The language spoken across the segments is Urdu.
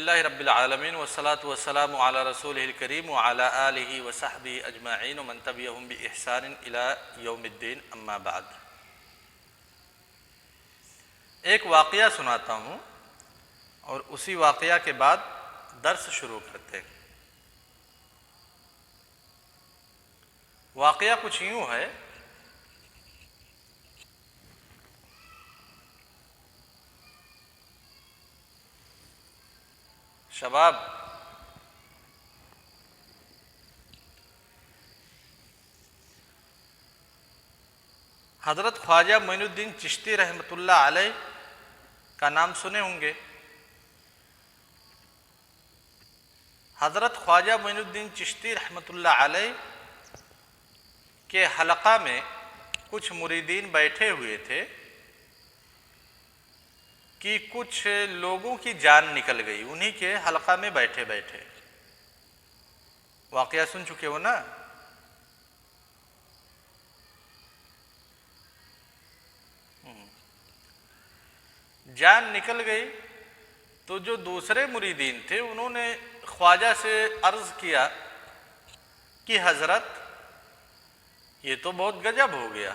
للہ رب العالمین والصلاة والسلام علی رسولہ الکریم وعلی آلہ وصحبہ اجمعین ومن تبعہم بإحسان الی یوم الدین اما بعد۔ ایک واقعہ سناتا ہوں اور اسی واقعہ کے بعد درس شروع کرتے ہیں۔ واقعہ کچھ یوں ہے، شباب حضرت خواجہ معین الدین چشتی رحمۃ اللہ علیہ کا نام سنے ہوں گے۔ حضرت خواجہ معین الدین چشتی رحمۃ اللہ علیہ کے حلقہ میں کچھ مریدین بیٹھے ہوئے تھے کہ کچھ لوگوں کی جان نکل گئی انہی کے حلقہ میں بیٹھے بیٹھے۔ واقعہ سن چکے ہو نا؟ جان نکل گئی تو جو دوسرے مریدین تھے انہوں نے خواجہ سے عرض کیا کہ حضرت یہ تو بہت گجب ہو گیا،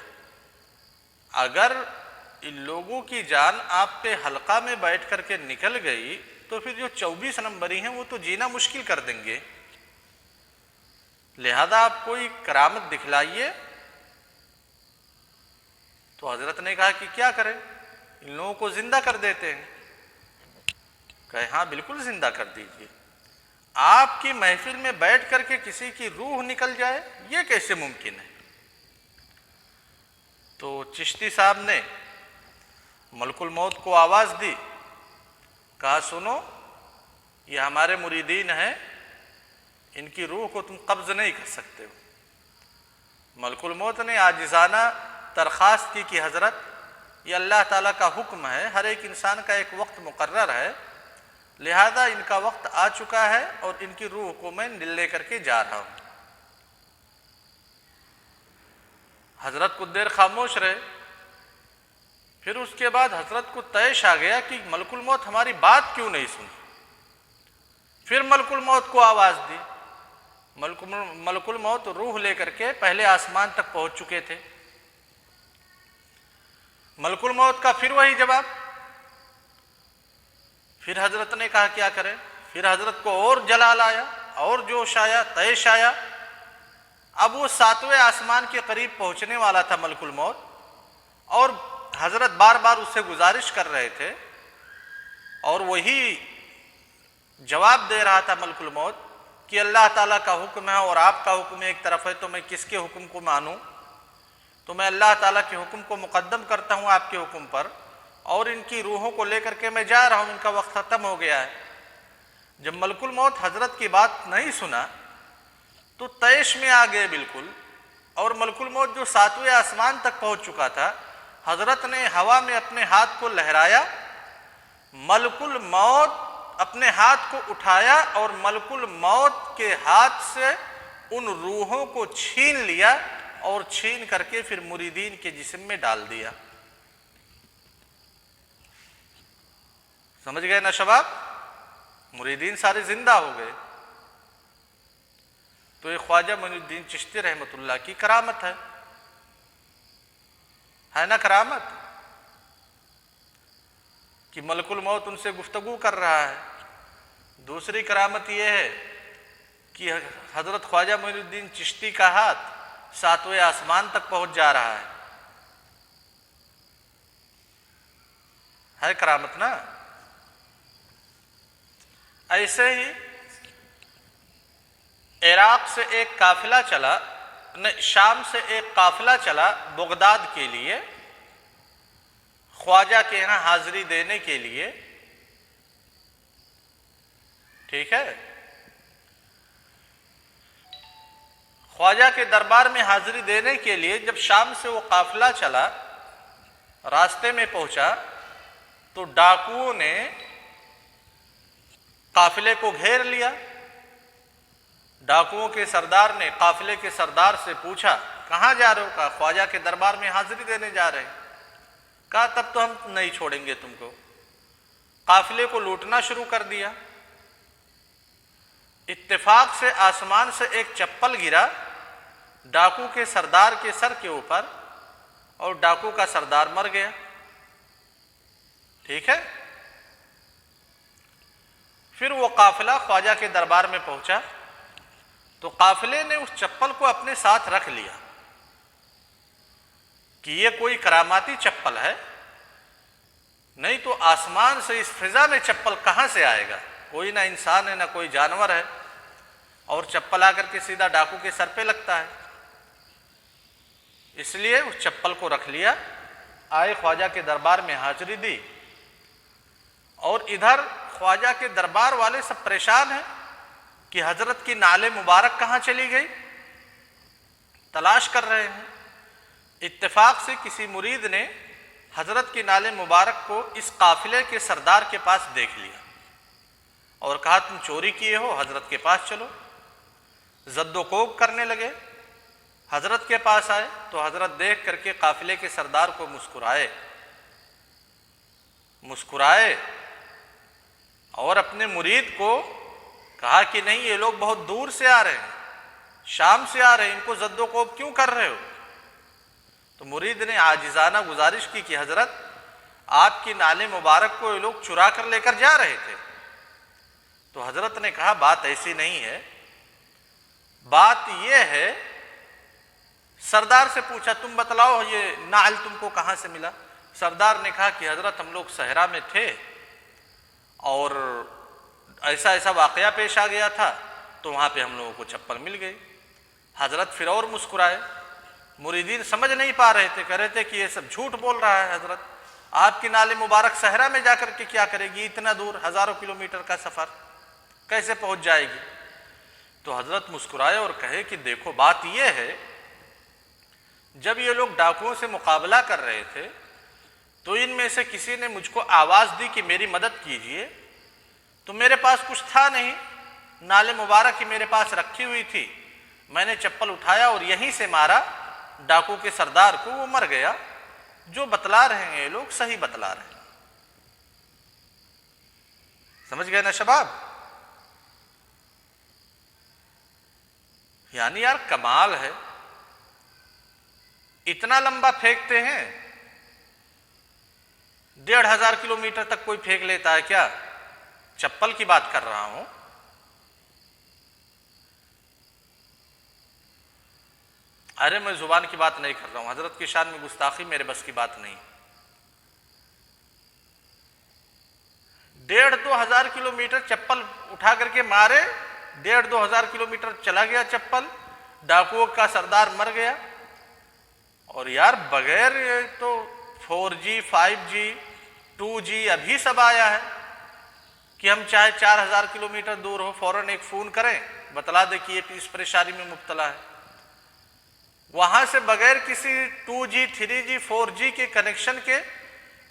اگر ان لوگوں کی جان آپ کے حلقہ میں بیٹھ کر کے نکل گئی تو پھر جو 24 نمبری ہیں وہ تو جینا مشکل کر دیں گے، لہذا آپ کوئی کرامت دکھلائیے۔ تو حضرت نے کہا کہ کیا کریں، ان لوگوں کو زندہ کر دیتے ہیں۔ کہے ہاں بالکل زندہ کر دیجئے۔ آپ کی محفل میں بیٹھ کر کے کسی کی روح نکل جائے یہ کیسے ممکن ہے؟ تو چشتی صاحب نے ملک الموت کو آواز دی، کہا سنو یہ ہمارے مریدین ہیں، ان کی روح کو تم قبض نہیں کر سکتے ہو۔ ملک الموت نے عاجزانہ درخواست کی کہ حضرت یہ اللہ تعالیٰ کا حکم ہے، ہر ایک انسان کا ایک وقت مقرر ہے، لہذا ان کا وقت آ چکا ہے اور ان کی روح کو میں لے کر کے جا رہا ہوں۔ حضرت کچھ دیر خاموش رہے، پھر اس کے بعد حضرت کو طیش آ گیا کہ ملک الموت ہماری بات کیوں نہیں سنی۔ پھر ملک الموت کو آواز دی، ملک الموت روح لے کر کے پہلے آسمان تک پہنچ چکے تھے۔ ملک الموت کا پھر وہی جواب۔ پھر حضرت نے کہا کیا کریں، پھر حضرت کو اور جلال آیا اور جوش آیا، طیش آیا۔ اب وہ 7ویں آسمان کے قریب پہنچنے والا تھا ملک الموت، اور حضرت بار بار اس سے گزارش کر رہے تھے اور وہی جواب دے رہا تھا ملک الموت کہ اللہ تعالیٰ کا حکم ہے اور آپ کا حکم ایک طرف ہے، تو میں کس کے حکم کو مانوں؟ تو میں اللہ تعالیٰ کے حکم کو مقدم کرتا ہوں آپ کے حکم پر، اور ان کی روحوں کو لے کر کے میں جا رہا ہوں، ان کا وقت ختم ہو گیا ہے۔ جب ملک الموت حضرت کی بات نہیں سنا تو طیش میں آ گئے بالکل، اور ملک الموت جو 7ویں آسمان تک پہنچ چکا تھا، حضرت نے ہوا میں اپنے ہاتھ کو لہرایا، ملک الموت اپنے ہاتھ کو اٹھایا اور ملک الموت کے ہاتھ سے ان روحوں کو چھین لیا اور چھین کر کے پھر مریدین کے جسم میں ڈال دیا۔ سمجھ گئے نا شباب؟ مریدین سارے زندہ ہو گئے۔ تو یہ خواجہ معین الدین چشتی رحمۃ اللہ کی کرامت ہے نا کرامت، کہ ملک الموت ان سے گفتگو کر رہا ہے۔ دوسری کرامت یہ ہے کہ حضرت خواجہ معین الدین چشتی کا ہاتھ 7ویں آسمان تک پہنچ جا رہا ہے کرامت نا؟ ایسے ہی عراق سے ایک قافلہ چلا، شام سے ایک قافلہ چلا بغداد کے لیے، خواجہ کے یہاں حاضری دینے کے لیے، ٹھیک ہے؟ خواجہ کے دربار میں حاضری دینے کے لیے جب شام سے وہ قافلہ چلا، راستے میں پہنچا تو ڈاکوؤں نے قافلے کو گھیر لیا۔ ڈاکوؤں کے سردار نے قافلے کے سردار سے پوچھا کہاں جا رہے ہو؟ کہا خواجہ کے دربار میں حاضری دینے جا رہے ہیں۔ کہا تب تو ہم نہیں چھوڑیں گے تم کو۔ قافلے کو لوٹنا شروع کر دیا، اتفاق سے آسمان سے ایک چپل گرا ڈاکو کے سردار کے سر کے اوپر اور ڈاکو کا سردار مر گیا. ٹھیک ہے. پھر وہ قافلہ خواجہ کے دربار میں پہنچا تو قافلے نے اس چپل کو اپنے ساتھ رکھ لیا کہ یہ کوئی کراماتی چپل ہے، نہیں تو آسمان سے اس فضا میں چپل کہاں سے آئے گا؟ کوئی نہ انسان ہے نہ کوئی جانور ہے، اور چپل آ کر کے سیدھا ڈاکو کے سر پہ لگتا ہے. اس لیے اس چپل کو رکھ لیا. آئے خواجہ کے دربار میں حاضری دی، اور ادھر خواجہ کے دربار والے سب پریشان ہیں کہ حضرت کی نعل مبارک کہاں چلی گئی، تلاش کر رہے ہیں. اتفاق سے کسی مرید نے حضرت کی نعل مبارک کو اس قافلے کے سردار کے پاس دیکھ لیا اور کہا تم چوری کیے ہو، حضرت کے پاس چلو. زد و کوب کرنے لگے. حضرت کے پاس آئے تو حضرت دیکھ کر کے قافلے کے سردار کو مسکرائے اور اپنے مرید کو کہا کہ نہیں، یہ لوگ بہت دور سے آ رہے ہیں، شام سے آ رہے ہیں، ان کو زد و کوب کیوں کر رہے ہو؟ تو مرید نے عاجزانہ گزارش کی کہ حضرت آپ کی نعل مبارک کو یہ لوگ چرا کر لے کر جا رہے تھے. تو حضرت نے کہا بات ایسی نہیں ہے، بات یہ ہے. سردار سے پوچھا تم بتلاؤ یہ نعل تم کو کہاں سے ملا؟ سردار نے کہا کہ حضرت ہم لوگ صحرا میں تھے اور ایسا ایسا واقعہ پیش آ گیا تھا تو وہاں پہ ہم لوگوں کو چپل مل گئی. حضرت پھر اور مسکرائے. مریدین سمجھ نہیں پا رہے تھے، کہہ رہے تھے کہ یہ سب جھوٹ بول رہا ہے، حضرت آپ کی نعل مبارک صحرا میں جا کر کے کیا کرے گی؟ اتنا دور ہزاروں کلومیٹر کا سفر کیسے پہنچ جائے گی؟ تو حضرت مسکرائے اور کہے کہ دیکھو بات یہ ہے، جب یہ لوگ ڈاکوؤں سے مقابلہ کر رہے تھے تو ان میں سے کسی نے مجھ کو آواز دی کہ میری مدد کیجئے، تو میرے پاس کچھ تھا نہیں، نعل مبارک ہی میرے پاس رکھی ہوئی تھی، میں نے چپل اٹھایا اور یہیں سے مارا ڈاکو کے سردار کو، وہ مر گیا. جو بتلا رہے ہیں یہ لوگ صحیح بتلا رہے ہیں. سمجھ گئے نا شباب؟ یعنی یار کمال ہے، اتنا لمبا پھینکتے ہیں، 1500 کلومیٹر تک کوئی پھینک لیتا ہے کیا؟ چپل کی بات کر رہا ہوں. ارے میں زبان کی بات نہیں کر رہا ہوں، حضرت کی شان میں گستاخی میرے بس کی بات نہیں. 1500 کلومیٹر چپل اٹھا کر کے مارے، 1500 کلومیٹر چلا گیا چپل، ڈاکوؤں کا سردار مر گیا. اور یار بغیر تو 4G 5G 2G ابھی سب آیا ہے کہ ہم چاہے 4000 کلومیٹر دور ہو فوراً ایک فون کریں، بتلا دے کہ یہ اس پریشانی میں مبتلا ہے. وہاں سے بغیر کسی 2G 3G 4G کے کنیکشن کے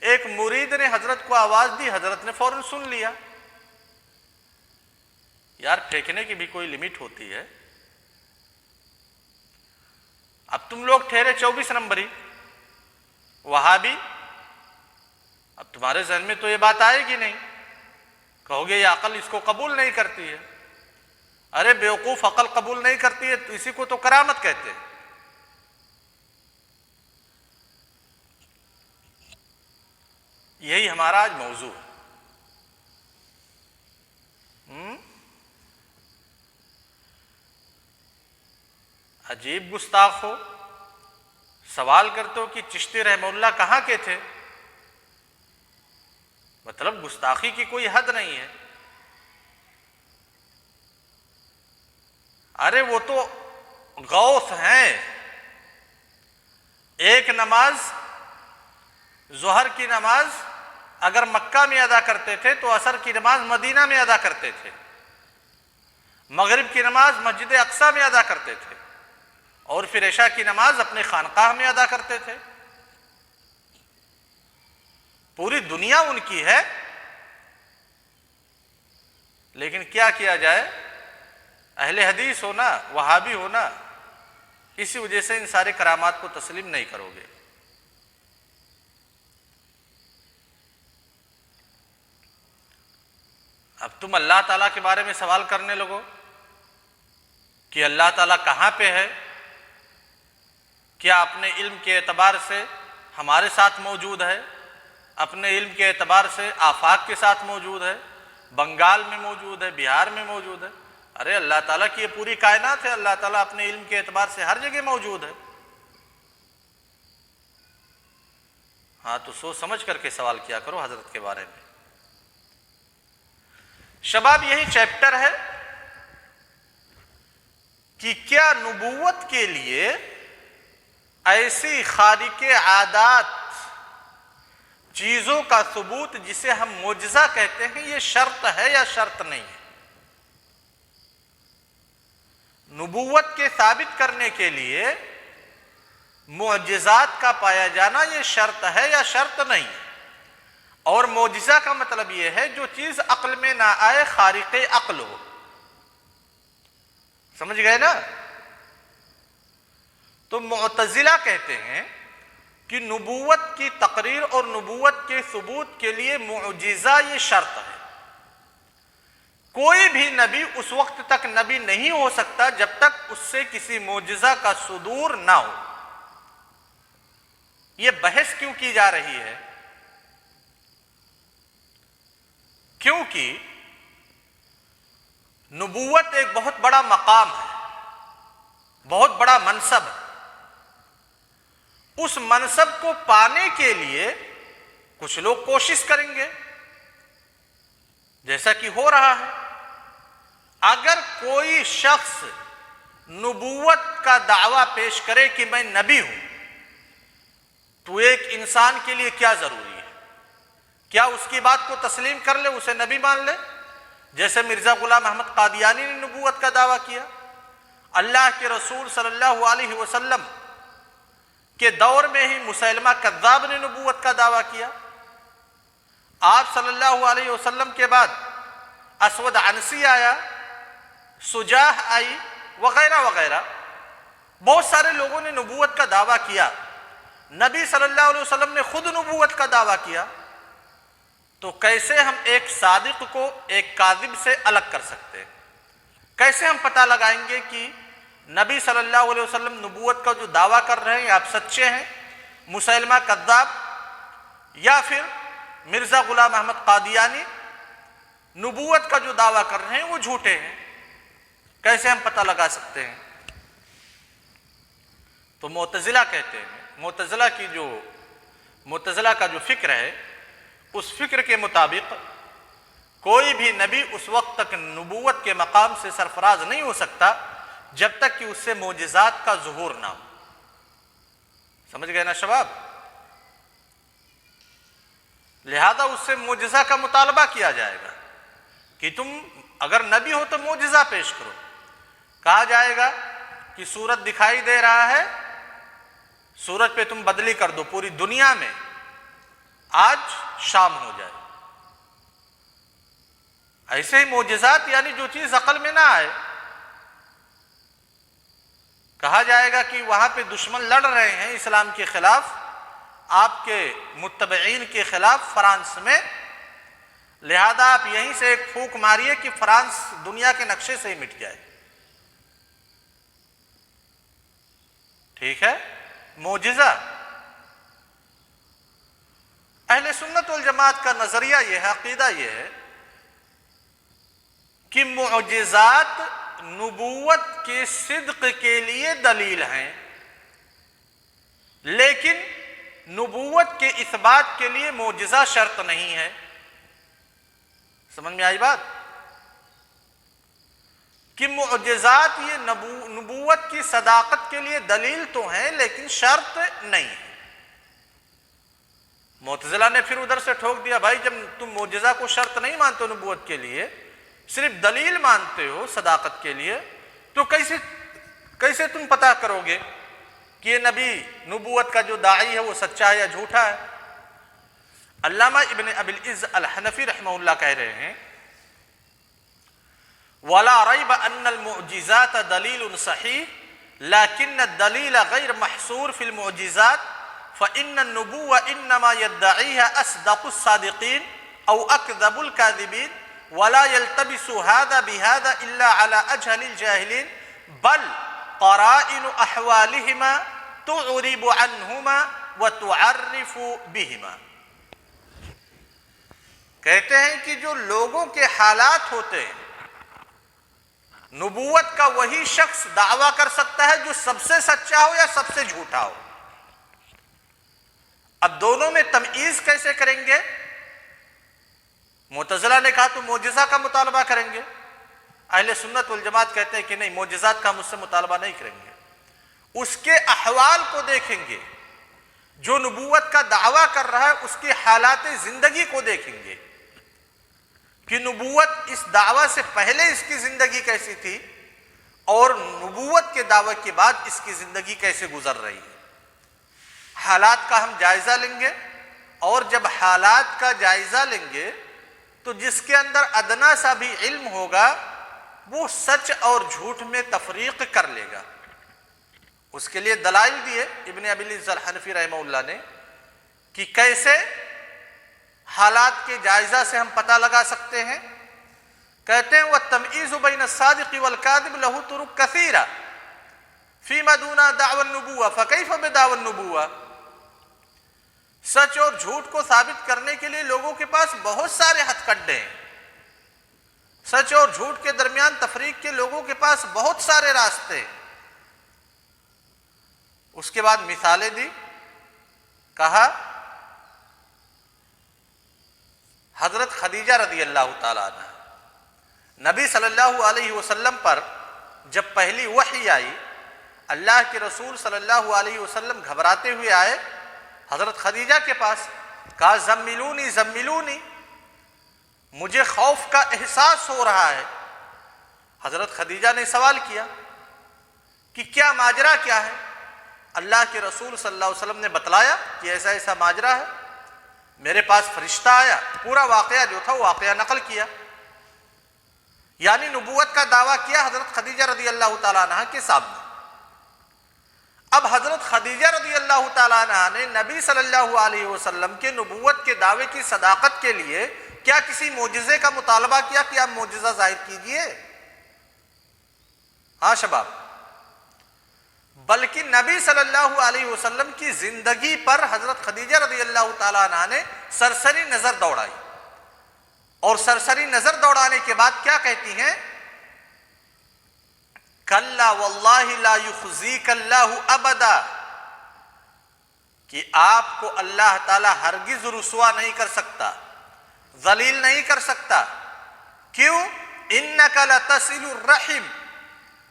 ایک مرید نے حضرت کو آواز دی، حضرت نے فوراً سن لیا. یار پھینکنے کی بھی کوئی لمٹ ہوتی ہے. اب تم لوگ ٹھہرے 24 نمبری وہابی، اب تمہارے ذہن میں تو یہ بات آئے گی نہیں، کہو گے یہ عقل اس کو قبول نہیں کرتی ہے. ارے بیوقوف عقل قبول نہیں کرتی ہے تو اسی کو تو کرامت کہتے ہیں. یہی ہمارا آج موضوع ہے. عجیب گستاخ ہو، سوال کرتے ہو کہ چشتی رحمہ اللہ کہاں کے تھے؟ مطلب گستاخی کی کوئی حد نہیں ہے. ارے وہ تو غوث ہیں. ایک نماز ظہر کی نماز اگر مکہ میں ادا کرتے تھے تو عصر کی نماز مدینہ میں ادا کرتے تھے، مغرب کی نماز مسجد اقصی میں ادا کرتے تھے، اور پھر عشاء کی نماز اپنے خانقاہ میں ادا کرتے تھے. پوری دنیا ان کی ہے، لیکن کیا کیا جائے، اہل حدیث ہونا، وہابی ہونا، اسی وجہ سے ان سارے کرامات کو تسلیم نہیں کرو گے. اب تم اللہ تعالیٰ کے بارے میں سوال کرنے لگو کہ اللہ تعالیٰ کہاں پہ ہے؟ کیا اپنے علم کے اعتبار سے ہمارے ساتھ موجود ہے؟ اپنے علم کے اعتبار سے آفاق کے ساتھ موجود ہے؟ بنگال میں موجود ہے، بہار میں موجود ہے؟ ارے اللہ تعالیٰ کی یہ پوری کائنات ہے، اللہ تعالیٰ اپنے علم کے اعتبار سے ہر جگہ موجود ہے۔ ہاں تو سوچ سمجھ کر کے سوال کیا کرو حضرت کے بارے میں۔ شباب یہی چیپٹر ہے کہ کیا نبوت کے لیے ایسی خارق عادات چیزوں کا ثبوت جسے ہم معجزہ کہتے ہیں یہ شرط ہے یا شرط نہیں ہے؟ نبوت کے ثابت کرنے کے لیے معجزات کا پایا جانا یہ شرط ہے یا شرط نہیں ہے؟ اور معجزہ کا مطلب یہ ہے جو چیز عقل میں نہ آئے، خارق عقل ہو۔ سمجھ گئے نا؟ تو معتزلہ کہتے ہیں کہ نبوت کی تقریر اور نبوت کے ثبوت کے لیے معجزہ یہ شرط ہے۔ کوئی بھی نبی اس وقت تک نبی نہیں ہو سکتا جب تک اس سے کسی معجزہ کا صدور نہ ہو۔ یہ بحث کیوں کی جا رہی ہے؟ کیونکہ نبوت ایک بہت بڑا مقام ہے، بہت بڑا منصب ہے۔ اس منصب کو پانے کے لیے کچھ لوگ کوشش کریں گے، جیسا کہ ہو رہا ہے۔ اگر کوئی شخص نبوت کا دعویٰ پیش کرے کہ میں نبی ہوں تو ایک انسان کے لیے کیا ضروری ہے؟ کیا اس کی بات کو تسلیم کر لے، اسے نبی مان لے؟ جیسے مرزا غلام احمد قادیانی نے نبوت کا دعویٰ کیا، اللہ کے رسول صلی اللہ علیہ وسلم کے دور میں ہی مسیلمہ کذاب نے نبوت کا دعویٰ کیا، آپ صلی اللہ علیہ وسلم کے بعد اسود عنسی آیا، سجاہ آئی، وغیرہ وغیرہ، بہت سارے لوگوں نے نبوت کا دعویٰ کیا۔ نبی صلی اللہ علیہ وسلم نے خود نبوت کا دعویٰ کیا۔ تو کیسے ہم ایک صادق کو ایک کاذب سے الگ کر سکتے ہیں؟ کیسے ہم پتہ لگائیں گے کہ نبی صلی اللہ علیہ وسلم نبوت کا جو دعویٰ کر رہے ہیں آپ سچے ہیں، مسیلمہ کذاب یا پھر مرزا غلام احمد قادیانی نبوت کا جو دعویٰ کر رہے ہیں وہ جھوٹے ہیں؟ کیسے ہم پتہ لگا سکتے ہیں؟ تو معتزلہ کہتے ہیں، معتزلہ کا جو فکر ہے اس فکر کے مطابق کوئی بھی نبی اس وقت تک نبوت کے مقام سے سرفراز نہیں ہو سکتا جب تک کہ اس سے معجزات کا ظہور نہ ہو۔ سمجھ گئے نا شباب؟ لہذا اس سے معجزہ کا مطالبہ کیا جائے گا کہ تم اگر نبی ہو تو معجزہ پیش کرو۔ کہا جائے گا کہ سورج دکھائی دے رہا ہے، سورج پہ تم بدلی کر دو، پوری دنیا میں آج شام ہو جائے۔ ایسے ہی معجزات یعنی جو چیز عقل میں نہ آئے۔ کہا جائے گا کہ وہاں پہ دشمن لڑ رہے ہیں اسلام کے خلاف، آپ کے متبعین کے خلاف فرانس میں، لہذا آپ یہیں سے ایک پھونک ماریے کہ فرانس دنیا کے نقشے سے ہی مٹ جائے۔ ٹھیک ہے؟ معجزہ۔ اہل سنت والجماعت کا نظریہ یہ ہے، عقیدہ یہ ہے کہ معجزات نبوت کے صدق کے لیے دلیل ہیں، لیکن نبوت کے اثبات کے لیے معجزہ شرط نہیں ہے۔ سمجھ میں آئی بات؟ کہ معجزات یہ نبوت کی صداقت کے لیے دلیل تو ہیں لیکن شرط نہیں ہے۔ معتزلہ نے پھر ادھر سے ٹھوک دیا، بھائی جب تم معجزہ کو شرط نہیں مانتے ہو نبوت کے لیے، صرف دلیل مانتے ہو صداقت کے لیے، تو کیسے تم پتہ کرو گے کہ یہ نبی نبوت کا جو داعی ہے وہ سچا ہے یا جھوٹا ہے؟ علامہ ابن ابی العز الحنفی رحمہ اللہ کہہ رہے ہیں وَلَا رَيْبَ أَنَّ الْمُعْجِزَاتَ دَلِيلٌ صَحِيحٌ لَكِنَّ الدَّلِيلَ غَيْرُ مَحْصُورٌ فِي الْمُعْجِزَاتِ فَإِنَّ النُّبُوَّةَ إِنَّمَا يَدَّعِيهَا أَصْدَقُ الصَّادِقِينَ أَوْ أَكْذَبُ الْكَاذِبِينَ وَلَا يَلْتَبِسُ هَذَا بِهَذَا إِلَّا عَلَى أَجْهَلِ الْجَاهِلِينَ بل قرائن احوالہما تعرب عنہما وتعرف بہما. کہتے ہیں کہ جو لوگوں کے حالات ہوتے ہیں، نبوت کا وہی شخص دعویٰ کر سکتا ہے جو سب سے سچا ہو یا سب سے جھوٹا ہو. اب دونوں میں تمیز کیسے کریں گے؟ معتزلہ نے کہا تو معجزہ کا مطالبہ کریں گے. اہل سنت والجماعت کہتے ہیں کہ نہیں، معجزات کا ہم اس سے مطالبہ نہیں کریں گے، اس کے احوال کو دیکھیں گے. جو نبوت کا دعویٰ کر رہا ہے اس کی حالات زندگی کو دیکھیں گے کہ نبوت اس دعویٰ سے پہلے اس کی زندگی کیسی تھی اور نبوت کے دعوے کے بعد اس کی زندگی کیسے گزر رہی ہے. حالات کا ہم جائزہ لیں گے، اور جب حالات کا جائزہ لیں گے تو جس کے اندر ادنا سا بھی علم ہوگا وہ سچ اور جھوٹ میں تفریق کر لے گا. اس کے لیے دلائل دیے ابن ابی العز الحنفی رحمہ اللہ نے کہ کیسے حالات کے جائزہ سے ہم پتہ لگا سکتے ہیں. کہتے ہیں وَالتَّمْئِيزُ بَيْنَ الصَّادِقِ وَالْكَاذِبِ لَهُ طُرُقٌ كَثِيرَةٌ فِيمَا دُونَ دَعْوَى النُّبُوَّةِ فَكَيْفَ بِدَعْوَى النُّبُوَّةِ. سچ اور جھوٹ کو ثابت کرنے کے لیے لوگوں کے پاس بہت سارے ہتھ کنڈے ہیں. سچ اور جھوٹ کے درمیان تفریق کے لوگوں کے پاس بہت سارے راستے ہیں. اس کے بعد مثالیں دی. کہا حضرت خدیجہ رضی اللہ تعالیٰ عنہ نبی صلی اللہ علیہ وسلم پر جب پہلی وحی آئی، اللہ کے رسول صلی اللہ علیہ وسلم گھبراتے ہوئے آئے حضرت خدیجہ کے پاس. کہا زملونی زملونی، مجھے خوف کا احساس ہو رہا ہے. حضرت خدیجہ نے سوال کیا کہ کیا ماجرا کیا ہے؟ اللہ کے رسول صلی اللہ علیہ وسلم نے بتلایا کہ ایسا ایسا ماجرا ہے. میرے پاس فرشتہ آیا، پورا واقعہ جو تھا وہ واقعہ نقل کیا، یعنی نبوت کا دعویٰ کیا حضرت خدیجہ رضی اللہ تعالیٰ عنہ کے سامنے. اب حضرت خدیجہ رضی اللہ تعالیٰ عنہ نے نبی صلی اللہ علیہ وسلم کے نبوت کے دعوے کی صداقت کے لیے کیا کسی معجزے کا مطالبہ کیا کہ آپ معجزہ ظاہر کیجئے؟ ہاں شباب. بلکہ نبی صلی اللہ علیہ وسلم کی زندگی پر حضرت خدیجہ رضی اللہ تعالیٰ عنہ نے سرسری نظر دوڑائی، اور سرسری نظر دوڑانے کے بعد کیا کہتی ہیں؟ کلا واللہ لا یخزیک اللہ ابدا، کہ آپ کو اللہ تعالیٰ ہرگز رسوا نہیں کر سکتا، ذلیل نہیں کر سکتا. کیوں؟ انک لتصل الرحم،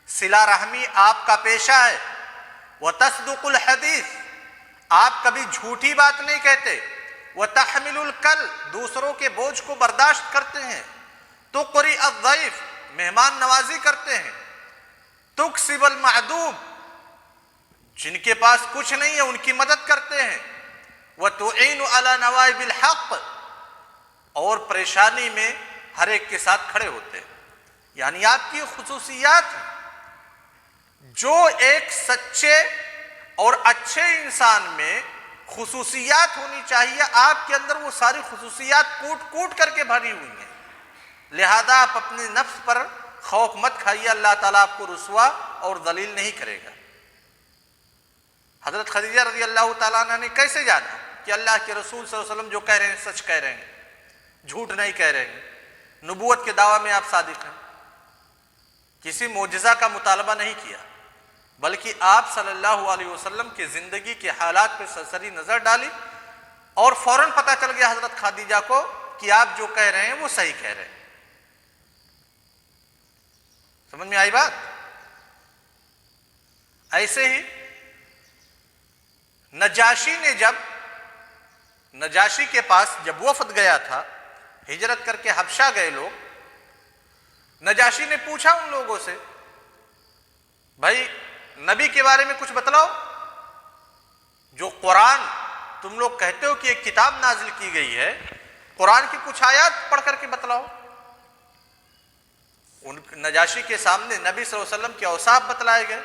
صلہ رحمی آپ کا پیشہ ہے. وتصدق الحدیث، آپ کبھی جھوٹی بات نہیں کہتے. وتحمل الکل، دوسروں کے بوجھ کو برداشت کرتے ہیں. تقری الضیف، مہمان نوازی کرتے ہیں. تکسب المعدوم، جن کے پاس کچھ نہیں ہے ان کی مدد کرتے ہیں. وتعین علی نوائب الحق، اور پریشانی میں ہر ایک کے ساتھ کھڑے ہوتے ہیں. یعنی آپ کی خصوصیات ہیں. جو ایک سچے اور اچھے انسان میں خصوصیات ہونی چاہیے، آپ کے اندر وہ ساری خصوصیات کوٹ کوٹ کر کے بھری ہوئی ہیں. لہذا آپ اپنے نفس پر خوف مت کھائیے، اللہ تعالیٰ آپ کو رسوا اور ذلیل نہیں کرے گا. حضرت خدیجہ رضی اللہ تعالیٰ عنہ نے کیسے جانا کہ اللہ کے رسول صلی اللہ علیہ وسلم جو کہہ رہے ہیں سچ کہہ رہے ہیں، جھوٹ نہیں کہہ رہے ہیں، نبوت کے دعویٰ میں آپ صادق ہیں. کسی معجزہ کا مطالبہ نہیں کیا، بلکہ آپ صلی اللہ علیہ وسلم کی زندگی کے حالات پہ سرسری نظر ڈالی، اور فوراً پتہ چل گیا حضرت خدیجہ کو کہ آپ جو کہہ رہے ہیں وہ صحیح کہہ رہے ہیں. سمجھ میں آئی بات؟ ایسے ہی نجاشی کے پاس جب وفد گیا تھا، ہجرت کر کے حبشہ گئے لوگ، نجاشی نے پوچھا ان لوگوں سے بھائی نبی کے بارے میں کچھ بتلاؤ، جو قرآن تم لوگ کہتے ہو کہ ایک کتاب نازل کی گئی ہے، قرآن کی کچھ آیات پڑھ کر کے بتلاؤ. ان نجاشی کے سامنے نبی صلی اللہ علیہ وسلم کے اوصاف بتلائے گئے.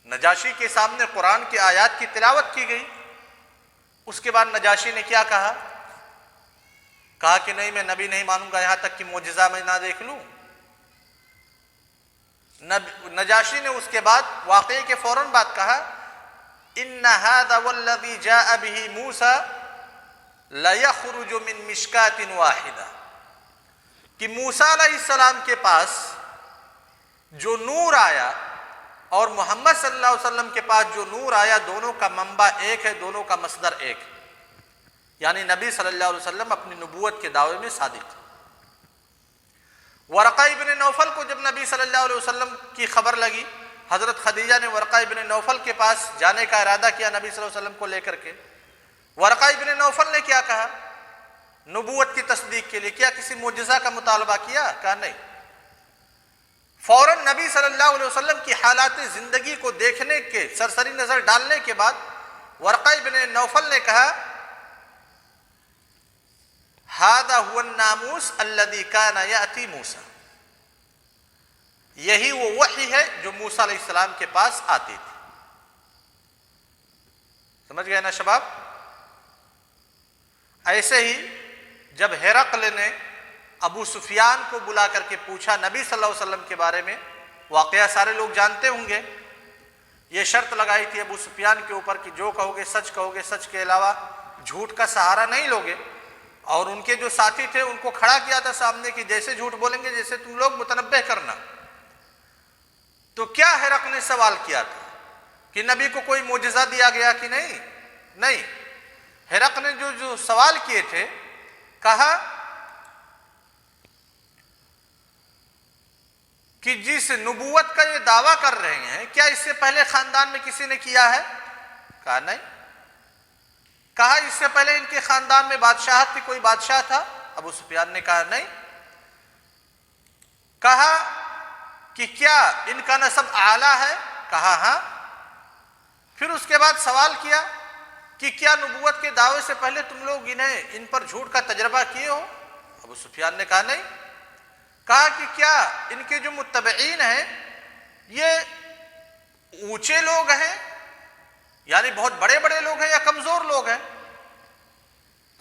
نجاشی کے سامنے قرآن کی آیات کی تلاوت کی گئی. اس کے بعد نجاشی نے کیا کہا کہ نہیں، میں نبی نہیں مانوں گا یہاں تک کہ معجزہ میں نہ دیکھ لوں. نجاشی نے اس کے بعد واقعے کے فوراً بعد کہا ان ھذا والذی جاء به موسیٰ لیخرج من مشکاۃ واحدہ، کہ موسیٰ علیہ السلام کے پاس جو نور آیا اور محمد صلی اللہ علیہ وسلم کے پاس جو نور آیا، دونوں کا منبع ایک ہے، دونوں کا مصدر ایک ہے، یعنی نبی صلی اللہ علیہ وسلم اپنی نبوت کے دعوے میں صادق تھے۔ ورقہ ابن نوفل کو جب نبی صلی اللہ علیہ وسلم کی خبر لگی، حضرت خدیجہ نے ورقہ ابن نوفل کے پاس جانے کا ارادہ کیا نبی صلی اللہ علیہ وسلم کو لے کر کے۔ ورقہ ابن نوفل نے کیا کہا نبوت کی تصدیق کے لیے؟ کیا کسی معجزہ کا مطالبہ کیا؟ کہا نہیں۔ فوراً نبی صلی اللہ علیہ وسلم کی حالات زندگی کو دیکھنے کے، سرسری نظر ڈالنے کے بعد ورقہ ابن نوفل نے کہا ھذا هو الناموس الذی کان یأتی موسیٰ، یہی وہ وحی ہے جو موسیٰ علیہ السلام کے پاس آتی تھی۔ سمجھ گئے نا شباب؟ ایسے ہی جب ہرقل نے ابو سفیان کو بلا کر کے پوچھا نبی صلی اللہ علیہ وسلم کے بارے میں، واقعہ سارے لوگ جانتے ہوں گے، یہ شرط لگائی تھی ابو سفیان کے اوپر کہ جو کہو گے سچ کے علاوہ جھوٹ کا سہارا نہیں لوگے، اور ان کے جو ساتھی تھے ان کو کھڑا کیا تھا سامنے کہ جیسے جھوٹ بولیں گے جیسے تم لوگ متنبہ کرنا۔ تو کیا ہرقل نے سوال کیا تھا کہ نبی کو کوئی معجزہ دیا گیا کہ نہیں، ہرقل نے جو سوال کیے تھے، کہا کہ جس نبوت کا یہ دعویٰ کر رہے ہیں کیا اس سے پہلے خاندان میں کسی نے کیا ہے؟ کہا نہیں۔ کہا اس سے پہلے ان کے خاندان میں بادشاہت تھی، کوئی بادشاہ تھا؟ ابو سفیان نے کہا نہیں۔ کہا کہ کیا ان کا نسب اعلیٰ ہے؟ کہا ہاں۔ پھر اس کے بعد سوال کیا کہ کیا نبوت کے دعوے سے پہلے تم لوگ ان پر جھوٹ کا تجربہ کیے ہو؟ ابو سفیان نے کہا نہیں۔ کہا کہ کیا ان کے جو متبعین ہیں یہ اونچے لوگ ہیں، یعنی بہت بڑے بڑے لوگ ہیں، یا کمزور لوگ ہیں؟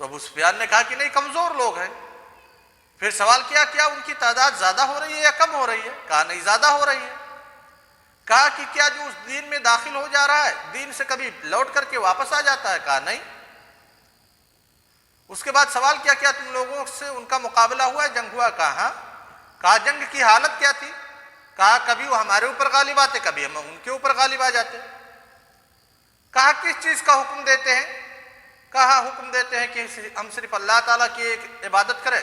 تو ابو سفیان نے کہا کہ نہیں، کمزور لوگ ہیں۔ پھر سوال کیا ان کی تعداد زیادہ ہو رہی ہے یا کم ہو رہی ہے؟ کہا نہیں، زیادہ ہو رہی ہے۔ کہا کہ کیا جو اس دین میں داخل ہو جا رہا ہے دین سے کبھی لوٹ کر کے واپس آ جاتا ہے؟ کہا نہیں۔ اس کے بعد سوال کیا تم لوگوں سے ان کا مقابلہ ہوا ہے، جنگ ہوا؟ کہا ہاں۔ کہا جنگ کی حالت کیا تھی؟ کہا کبھی وہ ہمارے اوپر غالب آتے، کبھی ہم ان کے اوپر غالب آ جاتے۔ کہا کس چیز کا حکم دیتے ہیں؟ کہا حکم دیتے ہیں کہ ہم صرف اللہ تعالیٰ کی ایک عبادت کریں،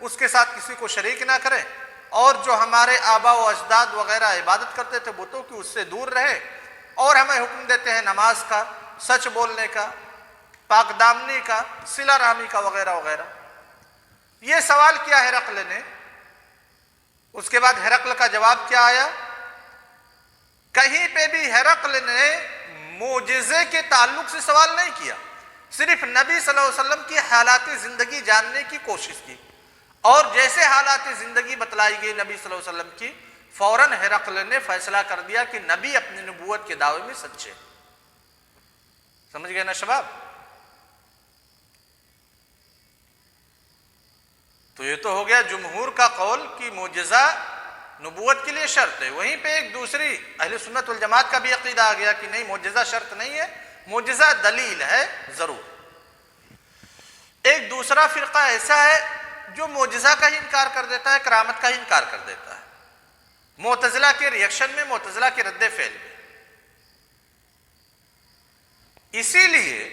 اس کے ساتھ کسی کو شریک نہ کریں، اور جو ہمارے آبا و اجداد وغیرہ عبادت کرتے تھے بتوں کی اس سے دور رہے، اور ہمیں حکم دیتے ہیں نماز کا، سچ بولنے کا، پاک دامنی کا، صلہ رحمی کا، وغیرہ وغیرہ۔ یہ سوال کیا ہرقل نے۔ اس کے بعد ہرقل کا جواب کیا آیا؟ کہیں پہ بھی ہرقل نے معجزے کے تعلق سے سوال نہیں کیا، صرف نبی صلی اللہ علیہ وسلم کی حالات زندگی جاننے کی کوشش کی، اور جیسے حالات زندگی بتلائی گئی نبی صلی اللہ علیہ وسلم کی، فوراً ہرقل نے فیصلہ کر دیا کہ نبی اپنی نبوت کے دعوے میں سچے۔ سمجھ گئے نا شباب؟ تو یہ تو ہو گیا جمہور کا قول کہ معجزہ نبوت کے لیے شرط ہے۔ وہیں پہ ایک دوسری اہل سنت والجماعت کا بھی عقیدہ آ گیا کہ نہیں، معجزہ شرط نہیں ہے، معجزہ دلیل ہے ضرور۔ ایک دوسرا فرقہ ایسا ہے جو معجزہ کا ہی انکار کر دیتا ہے، کرامت کا ہی انکار کر دیتا ہے، معتزلہ کے ریئیکشن میں، معتزلہ کے رد فعل میں۔ اسی لیے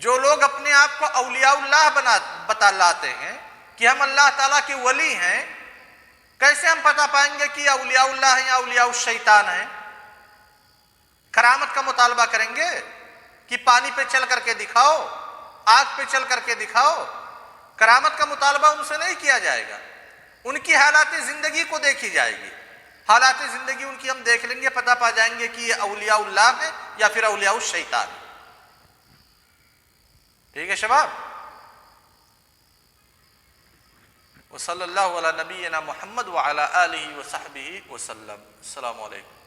جو لوگ اپنے آپ کو اولیاء اللہ بتاتے ہیں کہ ہم اللہ تعالیٰ کے ولی ہیں، کیسے ہم پتہ پائیں گے کہ یہ اولیاء اللہ ہیں یا اولیاء الشیطان ہیں؟ کرامت کا مطالبہ کریں گے کہ پانی پہ چل کر کے دکھاؤ، آگ پہ چل کر کے دکھاؤ۔ کرامت کا مطالبہ ان سے نہیں کیا جائے گا، ان کی حالات زندگی کو دیکھی جائے گی، حالات زندگی ان کی ہم دیکھ لیں گے، پتہ پا جائیں گے کہ یہ اولیاء اللہ ہیں یا پھر اولیاء الشیطان۔ ٹھیک ہے شباب؟ وصلی اللہ علی نبینا محمد وعلی آلہ وصحبہ وسلم۔ السلام علیکم۔